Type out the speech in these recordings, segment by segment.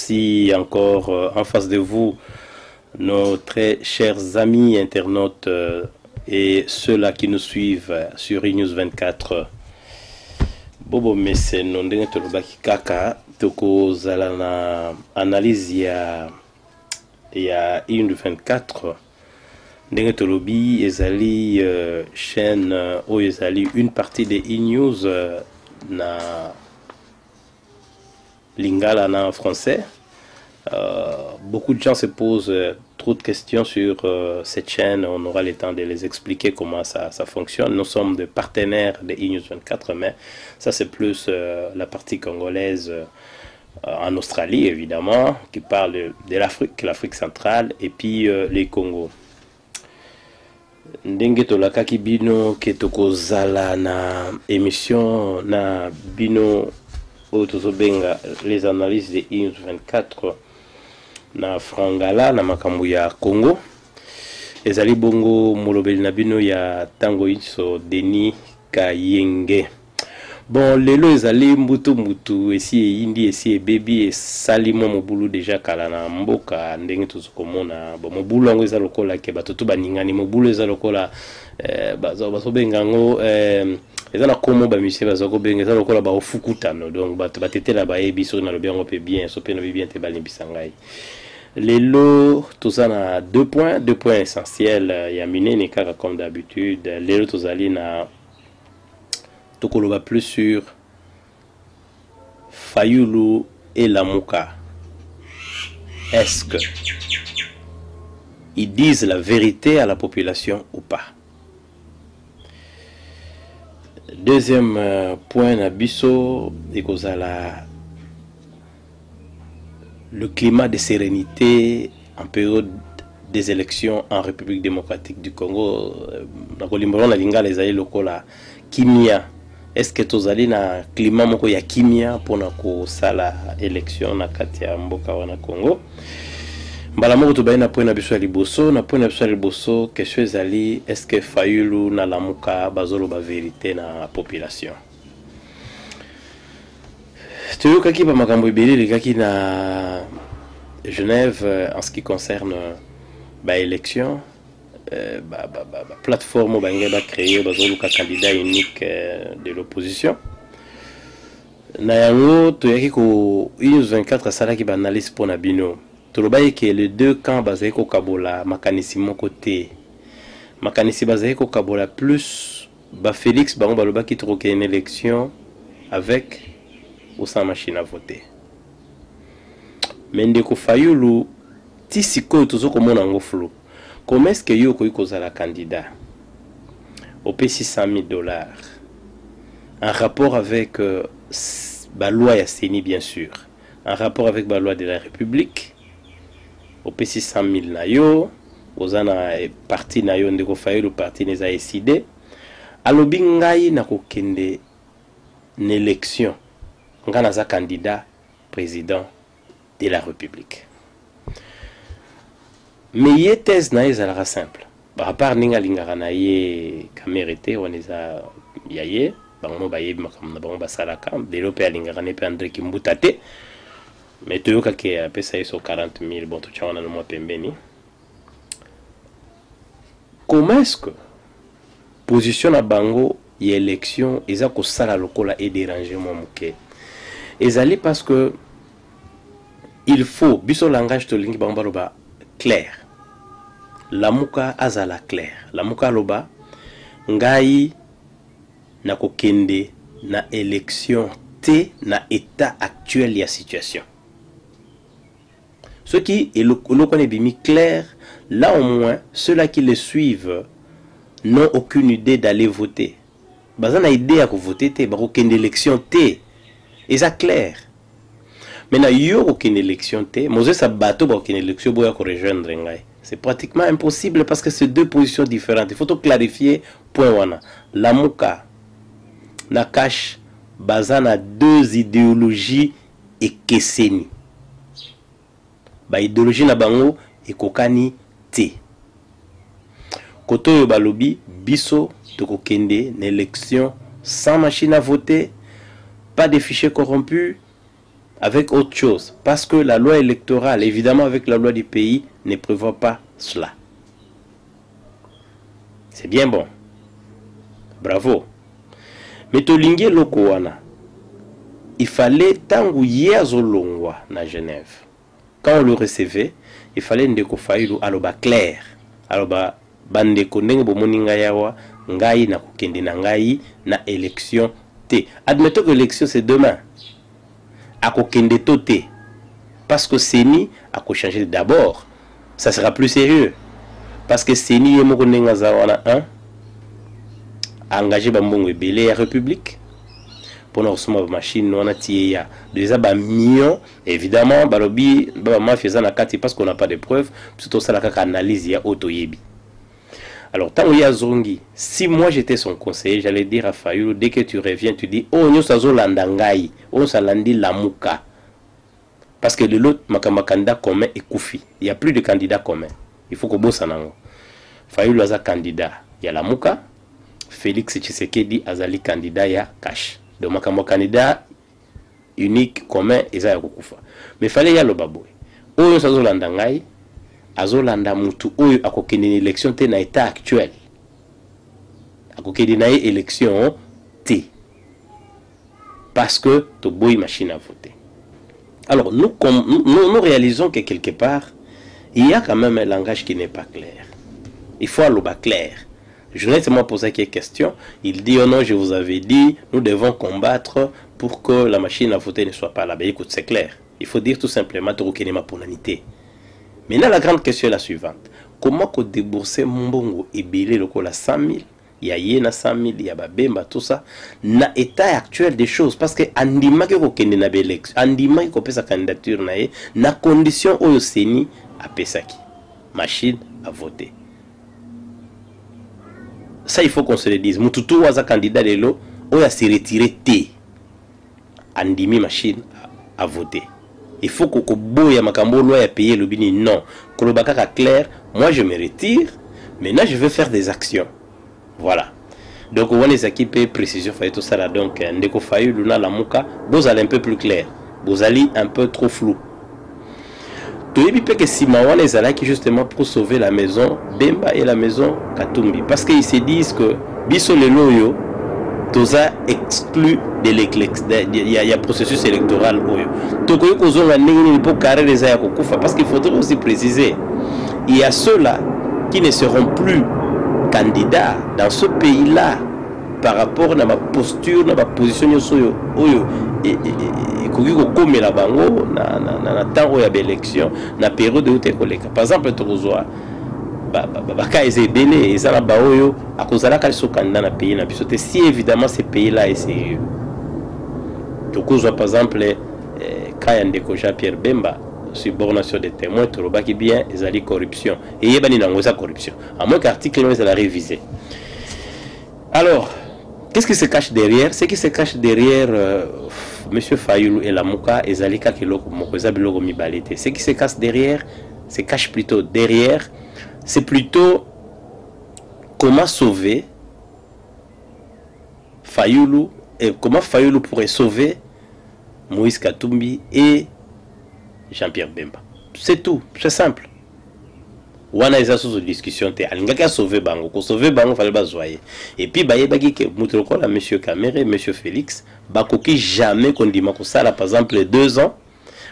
Merci encore en face de vous, nos très chers amis internautes et ceux-là qui nous suivent sur iNews 24. Bobo mese no ndenge tolobaki kaka tokozala na analyse ya iNews 24 ndenge tolobi ezali chaîne oyo ezali une partie de iNews na lingala na français. Beaucoup de gens se posent trop de questions sur cette chaîne. On aura le temps de les expliquer comment ça fonctionne. Nous sommes des partenaires de iNews 24, mais ça c'est plus la partie congolaise en Australie évidemment, qui parle de l'Afrique centrale et puis les Congo. Ndenge tolakaki bino ke tokozala na émission na bino benga les analyses de iNews 24 na frangala na makambo ya Congo. Ezali bongo molobeli na bino ya tango iso Denis Kayenge. Bon, lelo ezali mbutu esi indi esi baby salimo mobulu deja kala na mboka ndenge tozokomona. Bon, mobulu yango eza lokola ke batutu baningani, mobulu eza lokola bazo benga ngo eza na komo ba monsieur bazako benga eza lokola ba ofukutano, donc batetela ba ebiso na lobi yango pe bien so pe no bien te balimbisa ngai. Lelo tozana deux points essentiels ya minene kaka comme d'habitude. Lelo tozali na tokoloba plus sur Fayulu et Lamuka. Est-ce que ils disent la vérité à la population ou pas? Deuxième point na biso ekozala le climat de sérénité en période des élections en République démocratique du Congo. Nakolimbona na lingala ezali lokola kimia. Est-ce que tozali na climat moko ya kimia pona ko sala élection na kati ya mboka wana Congo? Mbala moko tobayi na point na biso ya liboso, na point na biso ya liboso question ezali est-ce que Fayulu na Lamuka bazoloba vérité na population? Toyokaki ba makambo ebele lekaki na Genève en ce qui concerne ba élection. Plateforme bangeba créé bazoluka candidat unique de l'opposition. Na yango toyaki ko iNews 24 salaki ba analyse pona bino. Tolobaye que les deux camps bazali ko kabola makanisi moko te. Makanisi bazali ko kabola plus ba Félix bango balobaki troke une élection avec ou sans machine à voter. Mais ndeko Fayulu ti sikoyo tozokomona ngo flou. Comment est-ce que Yoko Yoko la candidat au $600 000 en rapport avec la loi Yasseni, bien sûr, en rapport avec la loi de la République au $600 000 nayo ozana parti nayo ndeko Fayulu parti neza décidé alobi ngai na kokende n'élection ngana za candidat président de la République. Mais il y a thèse na ezalaka simple. À part ninga lingara na ye kamérité on eza yaye bango ba yebi makamna bango basalaka lelo pe lingara ne pe André Kimbuta te. Mais toyoka ke pesa iso 40 000 bon to chawana no mois pembeni. Comment est-ce que position na bango y élection eza ko sala lokola et dérangement muke? Ezali parce que il faut biso langage to lingi bango ba clair. Lamuka azala clair. Lamuka loba ngai na kokende na élection te na état actuel ya situation. Ce qui est le bimi clair, là au moins ceux-là qui le suivent n'ont aucune idée d'aller voter. Bazana idée à voter te ba kokende élection te. Et ça clair. Maintenant yo kokende élection te, Moses Sabato ba kokende élection boya ko rejoindre ngai. C'est pratiquement impossible parce que c'est deux positions différentes. Il faut tout clarifier. Point wana. Lamuka Nakash bazana deux idéologies et keseni. Ba idéologie na bango et kokani te. Koto yo balobi biso tokokende n'élection sans machine à voter, pas de fichiers corrompus avec autre chose. Parce que la loi électorale, évidemment avec la loi du pays, ne prévoit pas cela. C'est bien bon. Bravo. Mais tolingue lokowana, il fallait tangu yazolongwa na Genève. Quand on le recevait, il fallait ndeko Fayulu aloba clair. Aloba bandeko ndenge bomoninga yawa ngai na kokende na ngai na élection T. Admettons que l'élection c'est demain. A kokende to T. Parce que Seni a changer d'abord. Ça sera plus sérieux. Parce que Seni yemoko ndenga zawana engagé bambongo ebele ya République. Pour nous recevoir machine on a tia déjà ba millions évidemment balobi ba mafia na kati parce qu'on n'a pas de preuves plutôt ça la kaka analyse ya otoyebi. Alors tant il y a Zongi, si moi j'étais son conseiller, j'allais dire à Fayulu, dès que tu reviens, tu dis oh nous sazo landangai, on salandi lamuka. Parce que de l'autre makamba candidat commun est koufi. Il y a plus de candidats communs. Il faut que bossa nango. Fayulu aza candidat, il y a lamuka. Félix Tshisekedi azali candidat ya cash. Donc makamba candidat unique commun eza ya kukufa. Mais fallait ya lo baboy. Oh sazo landangai. Azolanda mutu oyo akokende ni élection te na état actuel. Akokende na élection te. Parce que to boy machine à voter. Alors nous réalisons que quelque part il y a quand même un langage qui n'est pas clair. Il faut aller bas clair. Le journaliste m'a posé quelques questions. Il dit oh non, je vous avais dit, nous devons combattre pour que la machine à voter ne soit pas là. Ben écoute, c'est clair. Il faut dire tout simplement to rokene ma ponanité. Maintenant, la grande question est la suivante. Comment qu'on débourser mbongo et belé le la 100 000, il y a yena 100 000, il y a babemba, tout ça, na état actuel des choses. Parce que andima ke ko kende na élection, andima ko pesa candidature na condition oyo seni a pesaki. Machine à voter. Ça, il faut qu'on se le dise. Mututu waza candidat de l'eau, oya se retirer T. Andimi machine à voter. Il faut que boya makambo loi a payé le bini. Non. Kolobaka clair, moi je me retire. Maintenant je veux faire des actions. Voilà. Donc on les équipes précision fait tout ça là. Donc ndeko Fayulu luna la muka, vous allez un peu plus clair. Vous allez un peu trop flou. Toyebi pe que Simawan les ala qui justement pour sauver la maison Bemba et la maison Katumbi parce qu'ils se disent que biso le loyo toza exclu de l'élection. Il y a processus électoral. Parce qu'il faudrait aussi préciser, il y a ceux-là qui ne seront plus candidats dans ce pays-là par rapport à ma posture, à ma position et comme la bango na temps de l'élection, na période où tu es collègue. Par exemple, tu reçois si évidemment ces pays-là est sérieux. Par exemple, Kayandeko Jean-Pierre Bemba, subornation des témoins, tu vois bien, ils ont corruption. Et il y a corruption. À moins qu'article ils ont révisé. Alors, qu'est-ce qui se cache derrière? Ce qui se cache derrière M. Fayulu et la Mouka et Zalika Kiloko Mokozabiloko Mibalete. Ce qui se cache derrière, se cache plutôt derrière. C'est plutôt comment sauver Fayulu et comment Fayulu pourrait sauver Moïse Katumbi et Jean-Pierre Bemba. C'est tout, c'est simple. Wana eza sous discussion te alingaka sauver bango, ko sauver bango fallait bazoyer. Et puis baye baki ke mutroko la monsieur Kamere, monsieur Félix, bakoki jamais kondima ko sala par exemple 2 ans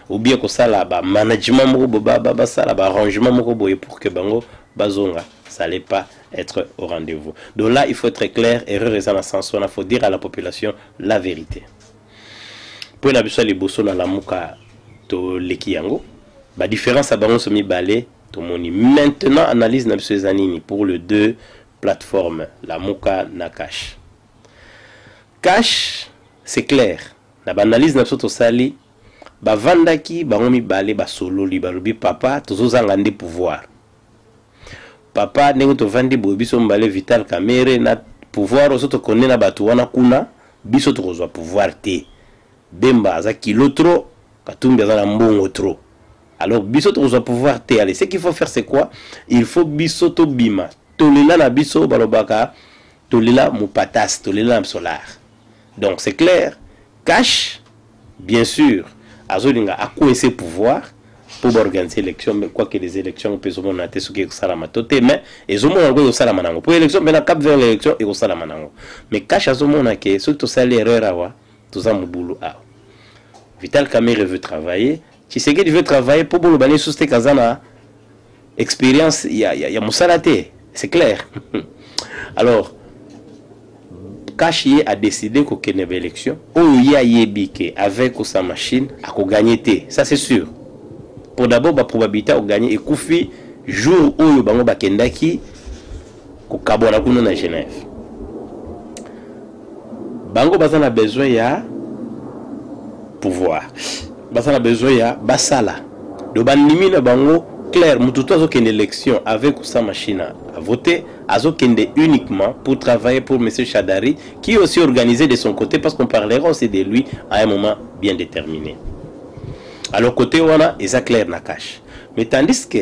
ou bien ko sala ba management moko ba sala ba arrangement moko boye pour que bango bazonga, ça allait pas être au rendez-vous. Donc là, il faut être clair, erreur dans le sens où il faut dire à la population la vérité. Pour la biso les bosso na la muka to lekiyango, ba différence à bango somi balé to moni. Maintenant analyse na biso zanini pour les deux plateformes, la muka na cash. Cash, c'est clair. Na ba analyse na biso to sali ba vandaki bango mi balé ba solo li balobi papa tozo zanga ndé pouvoir. Papa nengo to vandi bo biso mbale Vital Kamerhe na pouvoir oso to connaît na batu wana kuna biso to kozwa pouvoir te. Bemba aza kilo trop, Katumbi aza na mbongo trop. Alors biso to kozwa pouvoir te. Allez, ce qu'il faut faire c'est quoi? Il faut biso to bima. Tolela na biso balobaka tolela mupatas, tolela na solar. Donc c'est clair, cash bien sûr azolinga akoinse pouvoir pour organiser l'élection, mais quoi que les élections peuvent monter ce qui est salama toté, mais ils ont monté au salamanango pour l'élection, mais la cap vers l'élection et au salamanango. Mais cache à ce moment que ce tout ça l'erreur à wa, tout ça mon boulot à. Vital Kamerhe veut travailler, Tshisekedi veut travailler pour boulot bani sous cette kazana expérience, il y a moussalaté, c'est clair. Alors Kachi a décidé qu'il y ait une élection, où il y a yébike avec sa machine à gagner, ça c'est sûr. Pour d'abord la probabilité de gagner et Koufi jour où il bango bakendaki ko kabona kuno na Genève. Bango bazana besoin ya pouvoir. Bazana besoin ya basala. Do banimi na bango clair mututo azo kende élection avec sa machine à voter, azo kende uniquement pour travailler pour monsieur Chadari qui est aussi organisé de son côté parce qu'on parlera aussi de lui à un moment bien déterminé. Alors côté wana eza clair na cache. Mais tandis que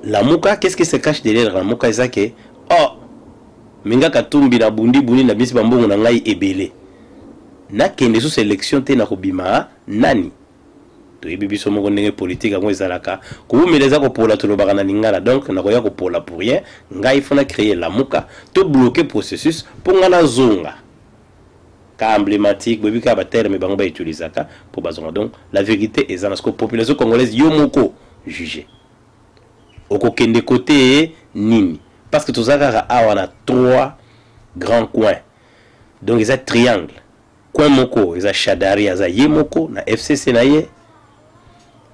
la Mouka, qu'est-ce qui se cache derrière la Mouka eza que oh minga katumbi na bundi na bisi bambongo na ngai ebele. Na kende sous sélection te na kobima nani. To yebi biso moko ndenge politique ngo ezalaka. Ko bumeleza ko pola to lobaka na lingala donc na koya ko pola pour rien. Ngai fona créer la Mouka, to bloquer processus pour ngana zonga. Cas emblématique, bobi ka bater mais bango ba utilisaka pour bazonga. Donc la vérité est dans ce que la population congolaise yomoko jugé. Oko kende côté nini parce que tout ça on a trois grands coins. Donc ils ont triangle. Coin moko, ils ont Chadari, ils ont Yemoko na FCC na ye.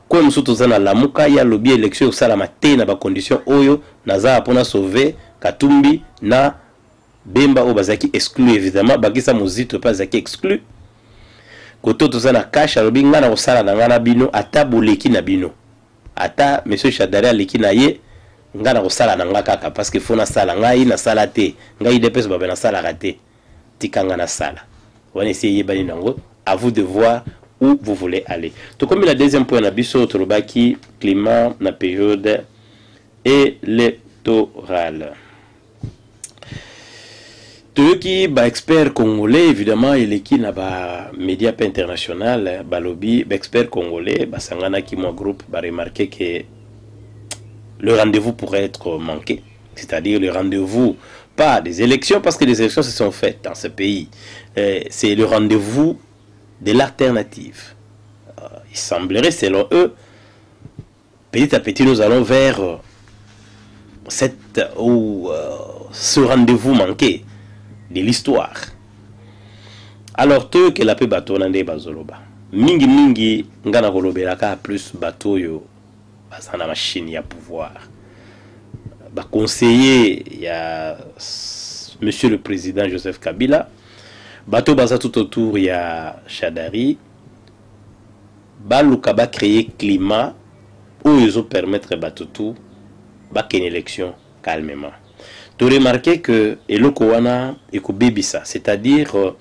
Coin musuto za na Lamuka ya lobby élection au sala matin na ba condition oyo naza pona sauver Katumbi na Bemba Obazaki exclu évidemment bakisa muzito pas zaki exclu koto toza na cash alobi ngana osala na ngana bino ata boleki na bino ata monsieur Chadari aleki na ye ngana osala na nga kaka parce que fona sala ngai na sala te ngai depes ba na sala raté tikanga na sala on essayer bani nango à vous de voir où vous voulez aller. To comme la deuxième point na biso tolobaki climat na période électorale. Tout qui ba expert congolais évidemment il est qui na ba média international ba lobby ba expert congolais ba sangana qui mon groupe ba remarquer que le rendez-vous pourrait être manqué, c'est-à-dire le rendez-vous pas des élections parce que les élections se sont faites dans ce pays, c'est le rendez-vous de l'alternative. Il semblerait selon eux petit à petit nous allons vers ce rendez-vous manqué de l'histoire. Alors tout que la paix bateau nande bazoloba mingi ngana kolobelaka plus bateau yo basana machine ya pouvoir ba conseiller ya monsieur le président Joseph Kabila bateau basa tout autour ya Chadari baluka ba créer climat où ils ont permettre bateau tout ba ken élection calmement. Tu remarquez que eloko wana ekobebisa, c'est-à-dire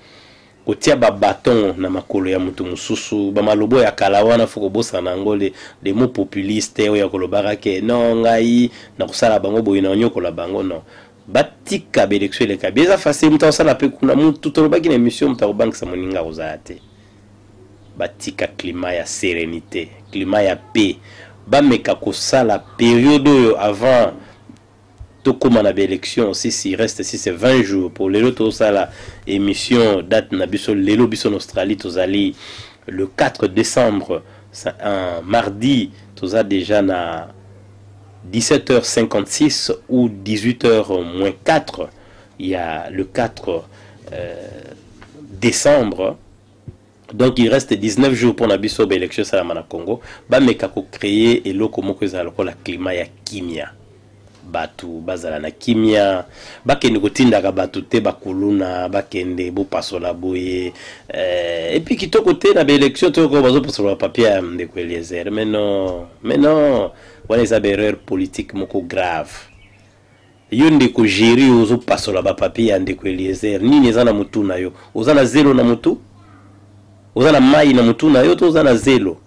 otia ba bâton na makolo ya mutu mususu ba malobo ya kala wana foko bosa na ngole des mots populistes ya kolobaka ke non ngai na kusala bango boyi na nyokola bango non batika belection le kabeza facile mutu sala pe kuna mutu tolobaki na émission mutu bank sa moninga ozate batika climat ya sérénité, climat ya paix ba meka ko sala période avant comme on a l'élection aussi s'il reste si c'est 20 jours pour les autres ça la émission date nabiso lelo biso en Australie tozali le 4 décembre un mardi toza déjà na 17h56 ou 18h-4 il y a le 4 décembre donc il reste 19 jours pour nabiso l'élection salamana Congo ba meka ko créer eloko moko ezala ko la climat ya kimia batu bazala na kimia bakende kotindaka batu te bakuluna bakende bo pasola boye et puis kitoko te na élection to ko bazo pasola papier de ko Eliezer mais non wana eza erreur politique moko grave yonde ko gérer ozo pasola ba papier de ko Eliezer nini eza na mutu na yo oza na zelo na mutu oza na mai na mutu na yo to oza na zelo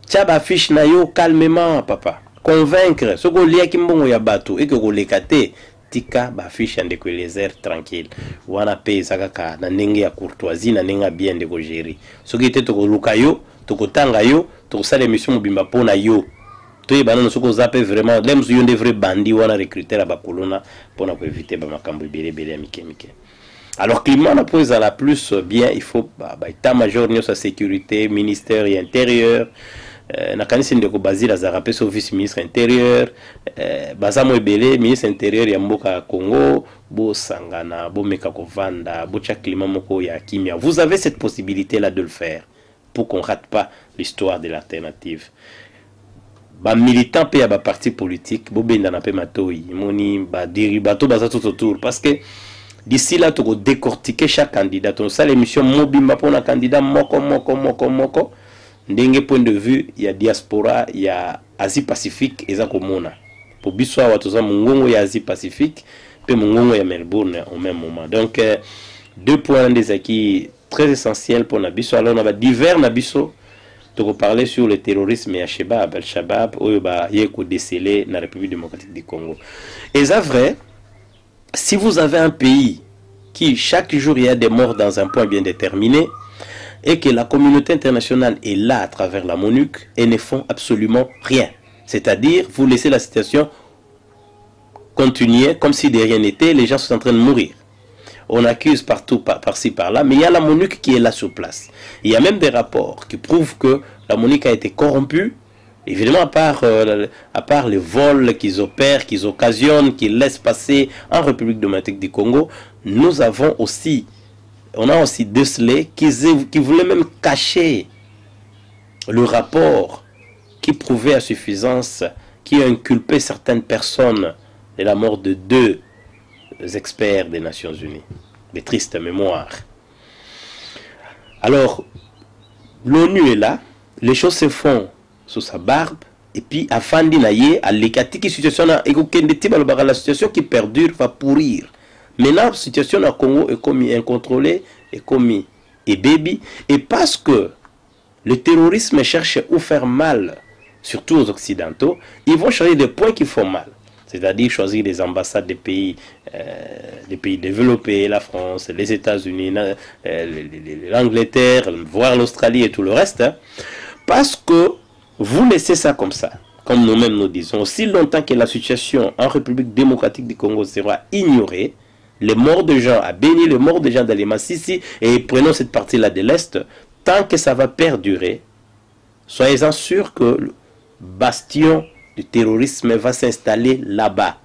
tchaba fiche na yo calmement papa convaincre ce qu'on lia kimbongo ya bato et que ko lekate tika ba fiche ndeko Eliezer tranquille wana pe zakaka na ndenge ya courtoisie na ndenge bien ndeko gérer soki te toko luka yo toko tanga yo toko sala émission mobimba pona yo to banana soko zape vraiment lem yo nde vrai bandi wana recruter ba kolona pona ko éviter ba makambo belé ya mike. Alors climat na pose à la plus bien il faut état-major de sa sécurité ministère et intérieur na kanisi ndeko Basile Azarape so vice ministre intérieur bazamo ebele ministre intérieur ya mboka Congo bo sangana bo meka kovanda bo cha climat moko ya kimia. Vous avez cette possibilité là de le faire pour qu'on rate pas l'histoire de l'alternative. Ba militant pe ya ba parti politique bo benda na pe matoi moni ba diri bato baza tout autour parce que d'ici là, tu vas décortiquer chaque candidat. On sait l'émission Mobimba pour un candidat moko. D'un point de vue, il y a diaspora, il y a Asie-Pacifique et Zakomona. Pour Bissau, il y a Mungongo et Asie-Pacifique, puis Mungongo et Melbourne au même moment. Donc, deux points des acquis très essentiels pour Nabiso. Alors, on a divers Nabiso. Tu vas parler sur le terrorisme et Al-Shabaab, où il y a décelé dans la République démocratique du Congo. Et c'est vrai. Si vous avez un pays qui chaque jour il y a des morts dans un point bien déterminé et que la communauté internationale est là à travers la MONUC et ne font absolument rien, c'est-à-dire vous laissez la situation continuer comme si de rien n'était, les gens sont en train de mourir. On accuse partout, par-ci, par-là, mais il y a la MONUC qui est là sur place. Il y a même des rapports qui prouvent que la MONUC a été corrompue. Évidemment, à part les vols qu'ils opèrent, qu'ils occasionnent, qu'ils laissent passer en République démocratique du Congo, nous avons aussi, on a aussi décelé qui voulaient même cacher le rapport qui prouvait à suffisance, qui a inculpé certaines personnes de la mort de 2 experts des Nations Unies. Des tristes mémoires. Alors, l'ONU est là, les choses se font sous sa barbe, et puis afin d'inailler à l'écatiki situation la situation qui perdure va pourrir. Maintenant la situation au Congo est commis incontrôlée, est commis et baby, et parce que le terrorisme cherche à faire mal, surtout aux occidentaux, ils vont choisir des points qui font mal. C'est-à-dire choisir des ambassades des pays développés, la France, les États-Unis, l'Angleterre, voire l'Australie et tout le reste, hein, parce que vous laissez ça comme ça, comme nous-mêmes nous disons, aussi longtemps que la situation en République démocratique du Congo sera ignorée, les morts de gens à Béni, les morts de gens dans les Massissi, et prenons cette partie-là de l'Est, tant que ça va perdurer, soyez-en sûrs que le bastion du terrorisme va s'installer là-bas.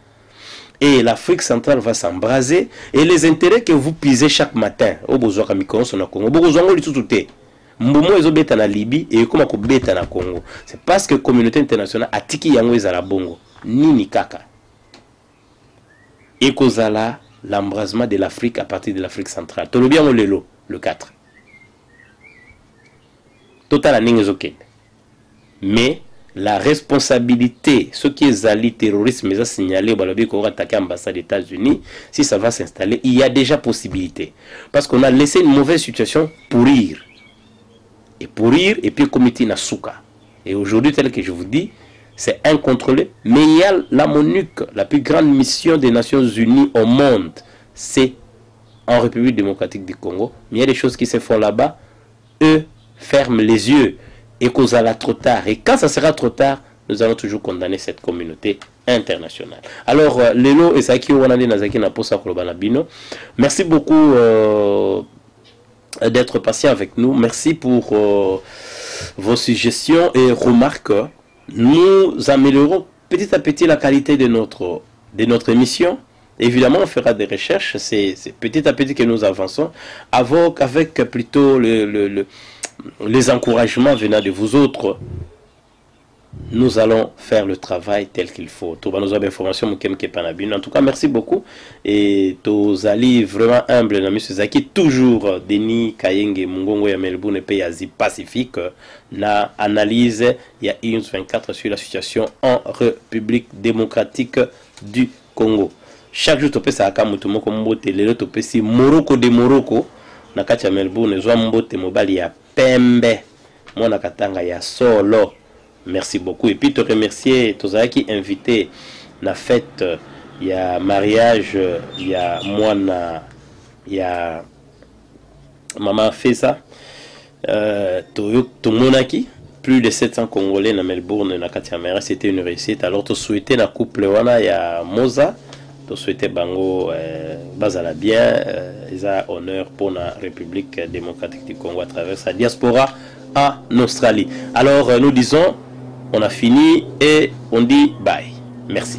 Et l'Afrique centrale va s'embraser, et les intérêts que vous pisez chaque matin, au besoin de Congo, Mbomo ezo beta na Libye et comment ko beta na Congo. C'est parce que la communauté internationale a tiki yango ezala bongo. Nini kaka. Et kozala l'embrasement de l'Afrique à partir de l'Afrique centrale. Tolobia molelo le 4. Total aninga ezokende. Mais la responsabilité, ce qui est zali terrorisme, mais a signalé balobi qu'on va attaquer l'ambassade des États-Unis, si ça va s'installer, il y a déjà possibilité. Parce qu'on a laissé une mauvaise situation pourrir. Et pourrir, et puis comité Nasuka. Et aujourd'hui, tel que je vous dis, c'est incontrôlé. Mais il y a la MONUC, la plus grande mission des Nations Unies au monde, c'est en République démocratique du Congo. Mais il y a des choses qui se font là-bas, eux ferment les yeux. Et qu'on sera trop tard. Et quand ça sera trop tard, nous allons toujours condamner cette communauté internationale. Alors, Lelo et Saki Wanade Nazaki Naposa Kolobanabino, merci beaucoup d'être patient avec nous. Merci pour vos suggestions et remarques. Nous améliorons petit à petit la qualité de notre émission. Évidemment, on fera des recherches. C'est petit à petit que nous avançons avec plutôt les encouragements venant de vous autres. Nous allons faire le travail tel qu'il faut. Tout va nous avoir information. En tout cas, merci beaucoup. Et tous allez vraiment humble, M. Zaki, toujours Denis Kayenge, Mungongo ya Melbourne, pays Asie Pacifique, na analyse, il y a 24 sur la situation en République démocratique du Congo. Chaque jour, tu peux ça à Mutumoko Mbote, le tu peux si Morocco de Morocco, na katia Melbourne, Zoa Mbote Mobali ya Pembe, Mona Katanga ya Solo. Merci beaucoup. Et puis te remercier, Tozaki invité la fête il y a mariage, il y a Moana, il y a Maman Fessa, Tomonaki, plus de 700 Congolais dans Melbourne, na Katiamera, c'était une réussite. Alors, tu souhaitais la couple, il y a Moza, tu souhaitais Bango, Bazala bien, ils ont honneur pour la République démocratique du Congo à travers sa diaspora en Australie. Alors, nous disons, on a fini et on dit bye. Merci.